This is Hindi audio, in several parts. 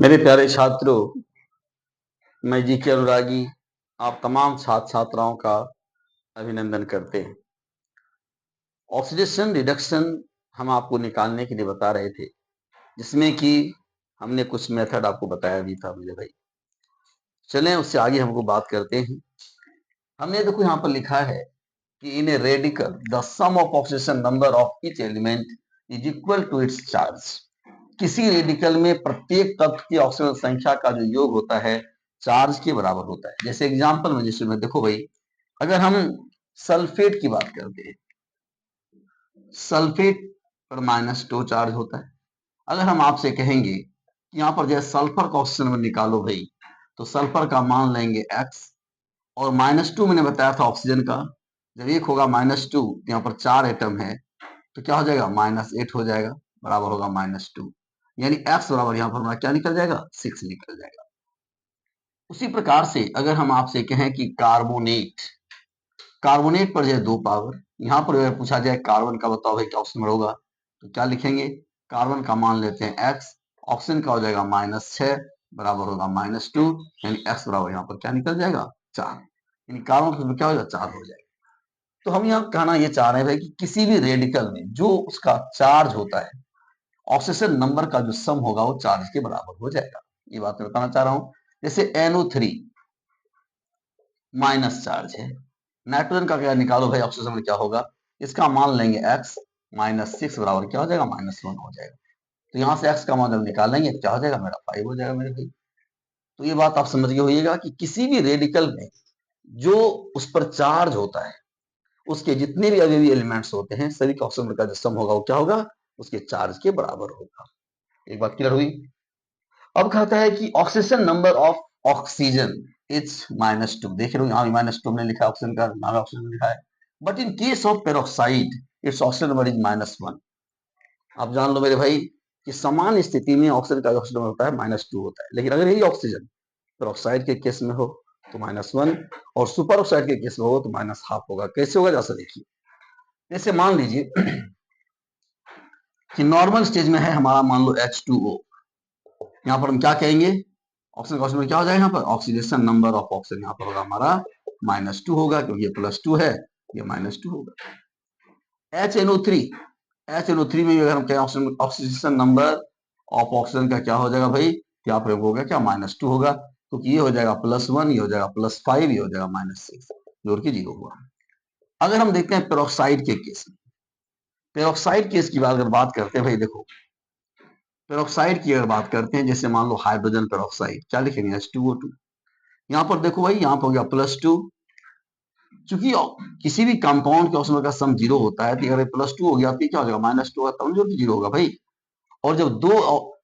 मेरे प्यारे छात्रों, मैं जी के अनुरागी आप तमाम छात्र छात्राओं का अभिनंदन करते हैं। ऑक्सीडेशन रिडक्शन हम आपको निकालने के लिए बता रहे थे, जिसमें कि हमने कुछ मेथड आपको बताया भी था मेरे भाई। चलें उससे आगे हमको बात करते हैं। हमने देखो यहाँ पर लिखा है कि in a radical the sum of oxidation number of each element is equal to its charge. किसी रेडिकल में प्रत्येक तत्व की ऑक्सीजन संख्या का जो योग होता है चार्ज के बराबर होता है। जैसे एग्जांपल में जैसे में देखो भाई, अगर हम सल्फेट की बात करते हैं, सल्फेट पर -2 चार्ज होता है। अगर हम आपसे कहेंगे कि यहाँ पर जैसे सल्फर का ऑक्सीजन में निकालो भाई, तो सल्फर का मान लेंगे x, और -2 मैंने बताया था ऑक्सीजन का, जब एक होगा -2 तो यहाँ पर 4 एटम है, तो क्या हो जाएगा -8 हो जाएगा, बराबर होगा -2, यानी x बराबर यहाँ पर हमारा क्या निकल जाएगा 6 निकल जाएगा। उसी प्रकार से अगर हम आपसे कहें कि कार्बोनेट, कार्बोनेट पर जो है 2 पावर, यहाँ पर अगर पूछा जाए कार्बन का बताओ भाई क्या ऑक्सीजन होगा, तो क्या लिखेंगे, कार्बन का मान लेते हैं x, ऑक्सीजन का हो जाएगा -6 बराबर होगा -2, यानी x बराबर यहाँ पर क्या निकल जाएगा 4, यानी कार्बन का क्या हो जाएगा 4 हो जाएगा। तो हम यहाँ कहना ये चाह रहे हैं भाई कि किसी भी रेडिकल में जो उसका चार्ज होता है, ऑक्सीजन नंबर का जो सम होगा वो चार्ज के बराबर हो जाएगा। ये बात मैं बताना चाह रहा हूं। जैसे NO3 माइनस चार्ज है, नाइट्रोजन का क्या निकालो भाई ऑक्सीजन में क्या होगा, इसका मान लेंगे x, -6 बराबर क्या हो जाएगा -1 हो जाएगा। तो यहाँ से x का मान जब निकालेंगे क्या हो जाएगा मेरा 5 हो जाएगा मेरे भाई। तो ये बात आप समझ गए होइएगा कि किसी भी रेडिकल में जो उस पर चार्ज होता है, उसके जितने भी अवयवी एलिमेंट्स होते हैं, सभी का ऑक्सीजन का जो सम होगा वो क्या होगा, उसके चार्ज के बराबर होगा। एक बात क्लियर हुई। अब कहता है कि oxygen number of oxygen is -2। देख रहे हो यहाँ -2 हमने लिखा है, ऑक्सीजन का नाम ऑक्सीजन लिखा है, but in case of peroxide it's oxygen number is -1। आप जान लो मेरे भाई कि समान स्थिति में ऑक्सीजन का ऑक्सीजन नंबर होता है -2 होता है, लेकिन अगर यही ऑक्सीजन पेरोक्साइड के केस में हो तो -1, और सुपर ऑक्साइड के केस में हो तो -12 होगा। कैसे होगा जैसा देखिए, जैसे मान लीजिए कि नॉर्मल स्टेज में है हमारा, मान लो H2O, यहाँ पर हम क्या कहेंगे, ऑक्सीजन का ऑक्सीजन क्या हो जाएगा, यहाँ पर ऑक्सीडेशन नंबर ऑफ ऑक्सीजन यहाँ पर होगा हमारा -2 होगा, क्योंकि ये +2 है, ये -2 होगा। HNO3, HNO3 में अगर हम कहें ऑक्सीडेशन नंबर ऑफ ऑक्सीजन का क्या हो जाएगा भाई, क्या प्रयोग होगा, क्या -2 होगा, क्योंकि ये हो जाएगा +1, ये हो जाएगा +5, ये हो जाएगा -6, जोड़ के 0 हुआ। अगर हम देखते हैं पेरोक्साइड के केस में, पेरोक्साइड केस की अगर बात करते हैं भाई, देखो पेरोक्साइड की अगर बात करते हैं, जैसे मान लो हाइड्रोजन पेरोक्साइड, क्या लिखेंगे H2O2, यहाँ पर देखो भाई, यहाँ पर हो गया +2, चूंकि किसी भी कंपाउंड के ऑक्सीजन का सम 0 होता है, तो अगर +2 हो गया तो क्या हो जाएगा -2 होगा, तब जो 0 होगा भाई। और जब दो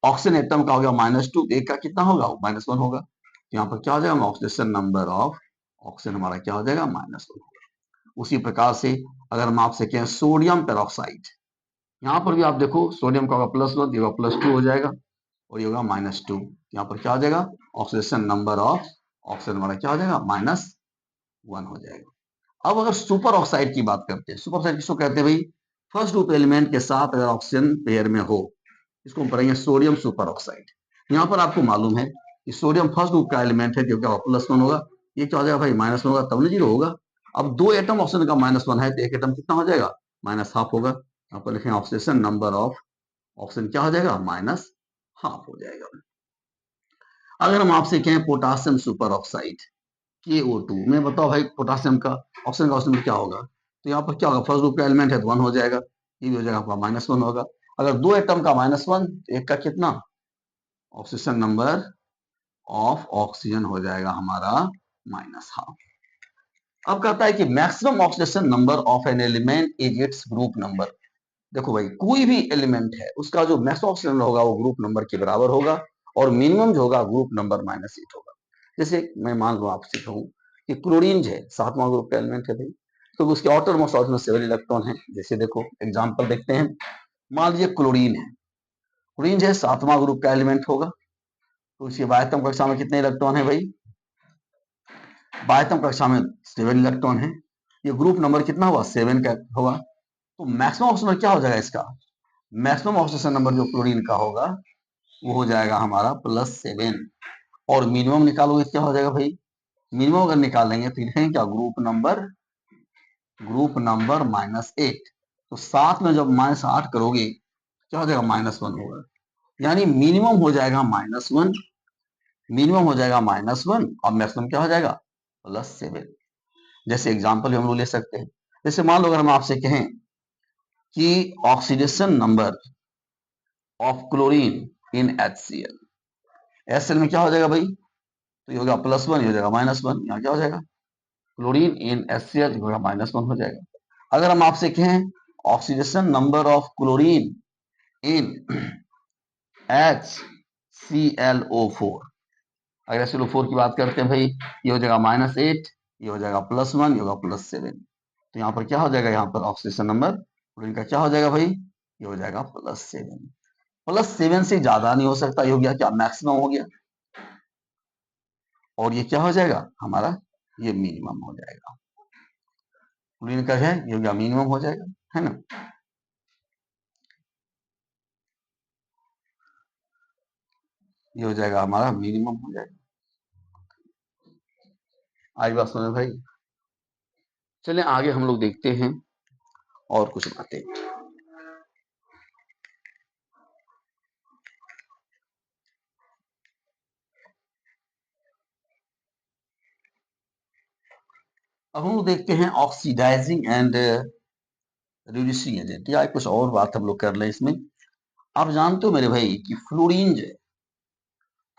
ऑक्सीजन एटम का हो गया -2, एक का कितना होगा -1 होगा, तो यहाँ पर क्या हो जाएगा ऑक्सीडेशन नंबर ऑफ ऑक्सीजन हमारा क्या हो जाएगा -1 होगा। उसी प्रकार से अगर हम आपसे कहें सोडियम पेरोक्साइड, यहाँ पर भी आप देखो सोडियम का होगा +1, ये होगा +2 हो जाएगा, और ये होगा -2, यहाँ पर क्या हो जाएगा ऑक्सीडेशन नंबर ऑफ ऑक्सीजन हमारा क्या हो जाएगा -1 हो जाएगा। अब अगर सुपर ऑक्साइड की बात करते हैं, सुपर ऑक्साइड किसको कहते हैं भाई, फर्स्ट ग्रुप एलिमेंट के साथ अगर ऑक्सीजन पेयर में हो, इसको हम पढ़ेंगे सोडियम सुपर ऑक्साइड। यहाँ पर आपको मालूम है कि सोडियम फर्स्ट ग्रुप का एलिमेंट है, क्योंकि +1 होगा, ये क्या हो जाएगा भाई -1 होगा, तब ना 0 होगा। अब 2 एटम ऑक्सीजन का -1 है, तो एक एटम कितना हो जाएगा -12 होगा, यहाँ पर लिखें ऑक्सीडेशन नंबर ऑफ ऑक्सीजन क्या हो जाएगा -12 हो जाएगा। अगर हम आपसे कहें पोटासियम सुपर ऑक्साइड KO2 में, बताओ भाई पोटासियम का ऑक्सीजन का ऑक्सीजन क्या होगा, तो यहाँ पर क्या होगा, फर्स्ट ग्रुप का एलिमेंट है तो 1 हो जाएगा, ये भी हो जाएगा आपका -1 होगा। अगर 2 एटम का -1, एक का कितना, ऑक्सीजन नंबर ऑफ ऑक्सीजन हो जाएगा हमारा -12। अब कहता है कि maximum oxidation number of an element is its group number. देखो भाई कोई भी एलिमेंट है उसका जो मैक्सिमम ऑक्सीजन नंबर होगा वो ग्रुप नंबर के बराबर होगा, और मिनिमम जो होगा ग्रुप नंबर -8 होगा। जैसे मैं मान लो आपसे कहूँ कि क्लोरीन जो है 7वां ग्रुप का एलिमेंट है भाई, तो उसके आउटर मोस्ट ऑर्बिटल में 7 इलेक्ट्रॉन है। जैसे देखो एग्जांपल देखते हैं, मान लीजिए क्लोरीन है, क्लोरीन जो है 7वां ग्रुप का एलिमेंट होगा, तो उसकी बाह्यतम कक्षा में कितने इलेक्ट्रॉन है भाई, बाह्यतम कक्षा में 7 इलेक्ट्रॉन है, ये ग्रुप नंबर कितना हुआ 7 का होगा। तो मैक्सिमम ऑक्सीजन क्या हो जाएगा इसका, मैक्सिमम ऑक्सीजन नंबर जो क्लोरीन का होगा वो हो जाएगा हमारा +7। और मिनिमम निकालोगे क्या हो जाएगा भाई? मिनिमम अगर निकालेंगे तो लिखेंगे क्या? Group number -8। तो 7 में जब -8 करोगे क्या हो जाएगा? -1 होगा। यानी मिनिमम हो जाएगा -1, मिनिमम हो जाएगा -1 और मैक्सिमम क्या हो जाएगा? +7। जैसे एग्जांपल हम लोग ले सकते हैं। जैसे मान लो अगर हम आपसे कहें कि oxidation number of chlorine in HCl, HCl में क्या हो जाएगा भाई? तो ये होगा +1, ये हो जाएगा -1। यहाँ क्या हो जाएगा? क्लोरीन इन HCl होगा -1 हो जाएगा। अगर हम आपसे कहें oxidation number of chlorine in HClO4, अगर HClO4 की बात करते हैं भाई, ये हो जाएगा -8, ये हो जाएगा +1, ये होगा +7। तो यहाँ पर क्या हो जाएगा? यहाँ पर ऑक्सीडेशन नंबर क्लोरीन का क्या हो जाएगा भाई? ये हो जाएगा +7। +7 से ज्यादा नहीं हो सकता, ये हो गया क्या? मैक्सिमम हो गया। और ये क्या हो जाएगा हमारा? ये मिनिमम हो जाएगा। क्लोरीन का है, ये हो गया मिनिमम हो जाएगा, है ना? ये हो जाएगा हमारा मिनिमम हो जाएगा। आई बात समझ भाई? चलिए आगे हम लोग देखते हैं और कुछ बातें। अब हम लोग देखते हैं ऑक्सीडाइजिंग एंड रिड्यूसिंग एजेंट, या कुछ और बात हम लोग कर लें इसमें। आप जानते हो मेरे भाई कि फ्लोरीन जो है,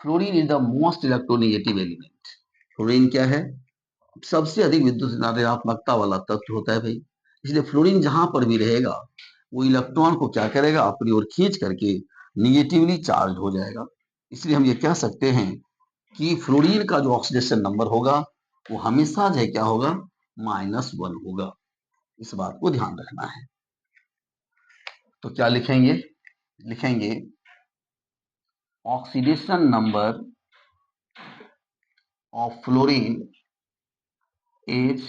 fluorine is the most electronegative element. Fluorine क्या है? सबसे अधिक विद्युत ऋणात्मकता वाला तत्व होता है भाई। इसलिए फ्लोरीन जहां पर भी रहेगा वो इलेक्ट्रॉन को क्या करेगा? अपनी ओर खींच करके निगेटिवली चार्ज हो जाएगा। इसलिए हम ये कह सकते हैं कि फ्लोरीन का जो ऑक्सीडेशन नंबर होगा वो हमेशा जो है क्या होगा? -1 होगा। इस बात को ध्यान रखना है। तो क्या लिखेंगे? लिखेंगे oxidation number of fluorine is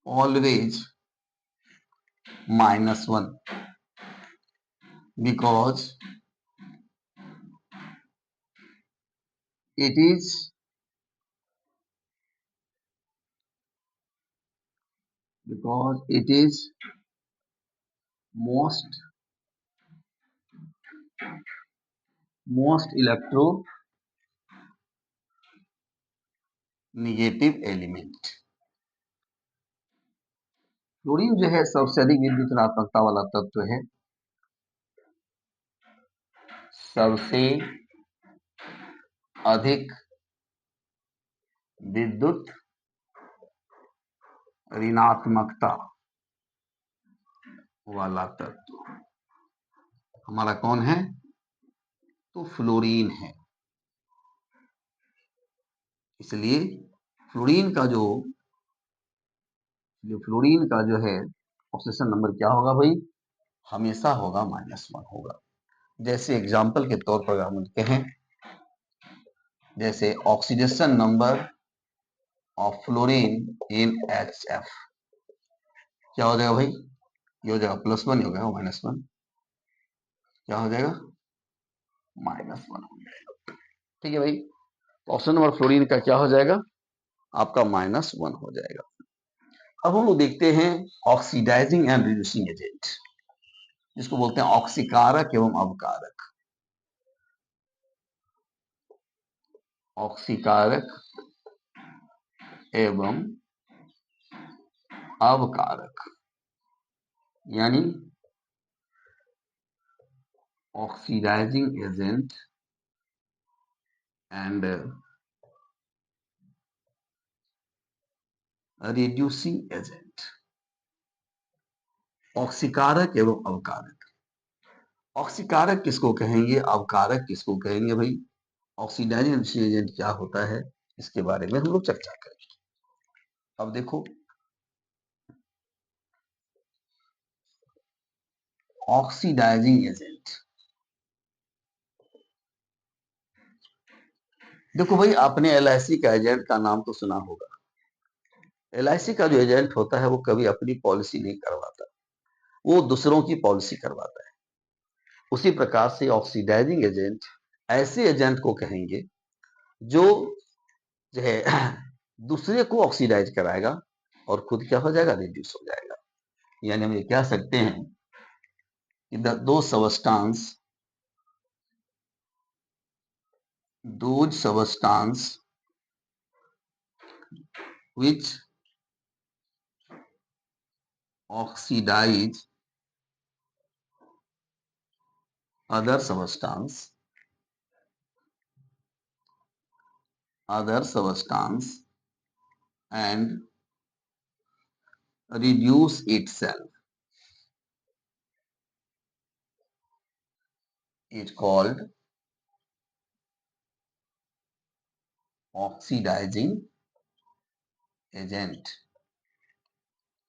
always -1 because it is most electro negative element. Fluorine जो है सबसे अधिक विद्युत ऋणात्मकता वाला तत्व है। सबसे अधिक विद्युत ऋणात्मकता वाला तत्व हमारा कौन है? तो फ्लोरीन है। इसलिए फ्लोरीन का जो है ऑक्सीडेशन नंबर क्या होगा भाई? हमेशा होगा -1 होगा। जैसे एग्जांपल के तौर पर हम कहें, जैसे oxidation number of fluorine in HF, क्या हो जाएगा भाई? ये हो जाएगा +1, हो गया -1, क्या हो जाएगा? -1 हो जाएगा। ठीक है भाई। ऑप्शन नंबर फ्लोरीन का क्या हो जाएगा? आपका -1 हो जाएगा। अब हम लोग देखते हैं ऑक्सीडाइजिंग एंड रिड्यूसिंग एजेंट, जिसको बोलते हैं ऑक्सीकारक एवं अवकारक। ऑक्सीकारक एवं अवकारक यानी oxidising agent and reducing agent. ऑक्सीकारक एवं अवकारक। ऑक्सीकारक किसको कहेंगे? अवकारक किसको कहेंगे भाई? ऑक्सीडाइजिंग एजेंट क्या होता है, इसके बारे में हम लोग चर्चा करेंगे। अब देखो, ऑक्सीडाइजिंग एजेंट, देखो भाई आपने LIC का एजेंट का नाम तो सुना होगा। LIC का जो एजेंट होता है वो कभी अपनी पॉलिसी नहीं करवाता, वो दूसरों की पॉलिसी करवाता है। उसी प्रकार से ऑक्सीडाइजिंग एजेंट ऐसे एजेंट को कहेंगे जो है दूसरे को ऑक्सीडाइज कराएगा और खुद क्या हो जाएगा, रिड्यूस हो जाएगा। यानी हम ये कह सकते हैं कि दो substance those substance which oxidize other substance and reduce itself is called oxidizing agent।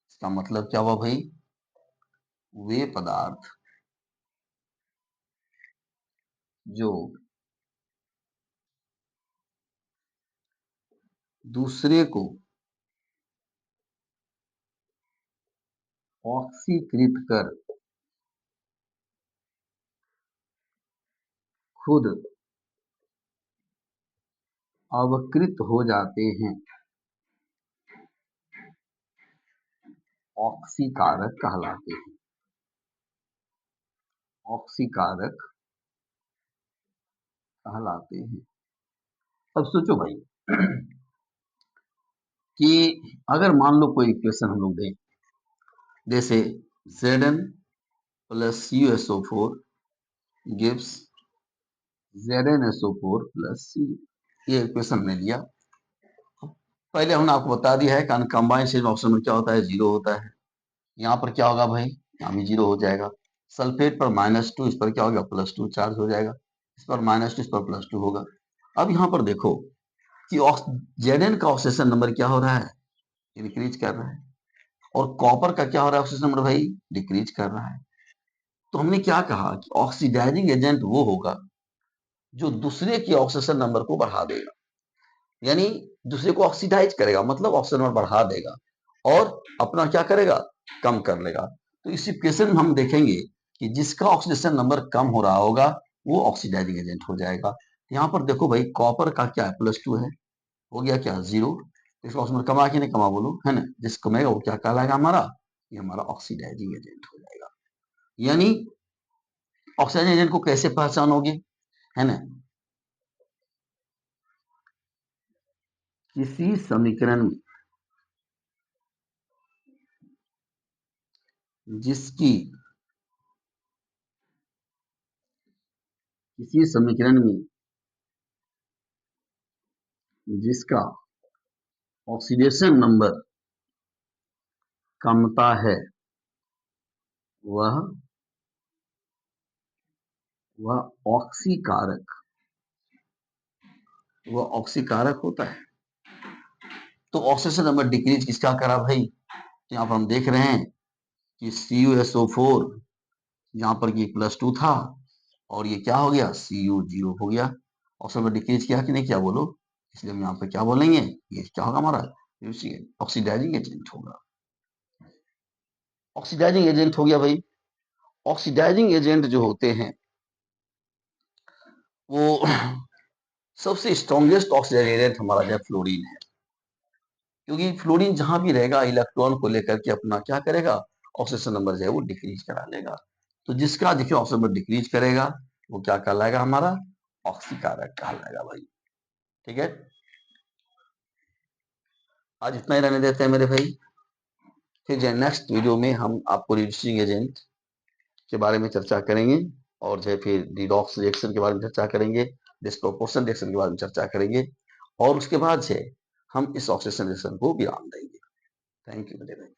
इसका मतलब क्या हुआ भाई, वे पदार्थ जो दूसरे को ऑक्सीकृत कर खुद अवकृत हो जाते हैं, ऑक्सीकारक कहलाते हैं। ऑक्सीकारक कहलाते हैं। अब सोचो भाई कि अगर मान लो कोई इक्वेशन हम लोग दें, जैसे Zn plus CuSO4 gives ZnSO4 plus C, ये इक्वेशन में लिया। पहले हमने आपको बता दिया है कि अनकम्बाइंड स्टेट ऑप्शन में क्या होता है, जीरो होता है। यहाँ पर क्या होगा भाई, यहाँ भी जीरो हो जाएगा। सल्फेट पर -2, इस पर क्या होगा, +2 चार्ज हो जाएगा। इस पर -2, इस पर +2 होगा। अब यहाँ पर देखो कि Zn का ऑक्सीडेशन नंबर क्या हो रहा है, इंक्रीज कर रहा है, और कॉपर का क्या हो रहा है ऑक्सीडेशन नंबर भाई, डिक्रीज कर रहा है। तो हमने क्या कहा कि ऑक्सीडाइजिंग एजेंट वो होगा जो दूसरे के ऑक्सीडेशन नंबर को बढ़ा देगा, यानी दूसरे को ऑक्सीडाइज करेगा, मतलब ऑक्सीजन नंबर बढ़ा देगा और अपना क्या करेगा, कम कर लेगा। तो इस इक्वेशन में हम देखेंगे कि जिसका ऑक्सीडेशन नंबर कम हो रहा होगा वो ऑक्सीडाइजिंग एजेंट हो जाएगा। यहाँ पर देखो भाई, कॉपर का क्या है, +2 है, हो गया क्या, 0। इसका ऑक्सीजन कमा कि नहीं कमा, बोलो, है ना। जिस कमेगा वो क्या कहलाएगा हमारा, ये हमारा ऑक्सीडाइजिंग एजेंट हो जाएगा। यानी ऑक्सीडाइजिंग एजेंट को कैसे पहचानोगे, है ना, किसी समीकरण में जिसकी किसी समीकरण में जिसका ऑक्सीडेशन नंबर कमता है वह ऑक्सीकारक होता है। तो ऑक्सीडेशन नंबर डिक्रीज किसका करा भाई, यहाँ पर हम देख रहे हैं कि CuSO4 यहाँ पर ये +2 था और ये क्या हो गया, Cu 0 हो गया। ऑक्सीजन नंबर डिक्रीज किया कि नहीं किया, बोलो। इसलिए हम यहाँ पे क्या बोलेंगे, ये क्या होगा हमारा, ऑक्सीडाइजिंग एजेंट होगा। ऑक्सीडाइजिंग एजेंट हो गया भाई। ऑक्सीडाइजिंग एजेंट जो होते हैं वो सबसे स्ट्रॉन्गेस्ट ऑक्सीडाइजिंग एजेंट हमारा जो है फ्लोरीन है, क्योंकि फ्लोरीन जहां भी रहेगा इलेक्ट्रॉन को लेकर के अपना क्या करेगा, ऑक्सीजन नंबर जो है वो डिक्रीज करा लेगा। तो जिसका देखिए ऑक्सीजन नंबर डिक्रीज करेगा वो क्या कहलाएगा, हमारा ऑक्सीकारक कहलाएगा भाई। ठीक है, आज इतना ही रहने देते हैं मेरे भाई। फिर जो नेक्स्ट वीडियो में हम आपको रिड्यूसिंग एजेंट के बारे में चर्चा करेंगे और जो है फिर रिडॉक्स रिएक्शन के बारे में चर्चा करेंगे, डिस्प्रोपोर्शन रिएक्शन के बारे में चर्चा करेंगे और उसके बाद से हम इस ऑक्सीडेशन रिएक्शन को विराम देंगे। थैंक यू मेरे भाई।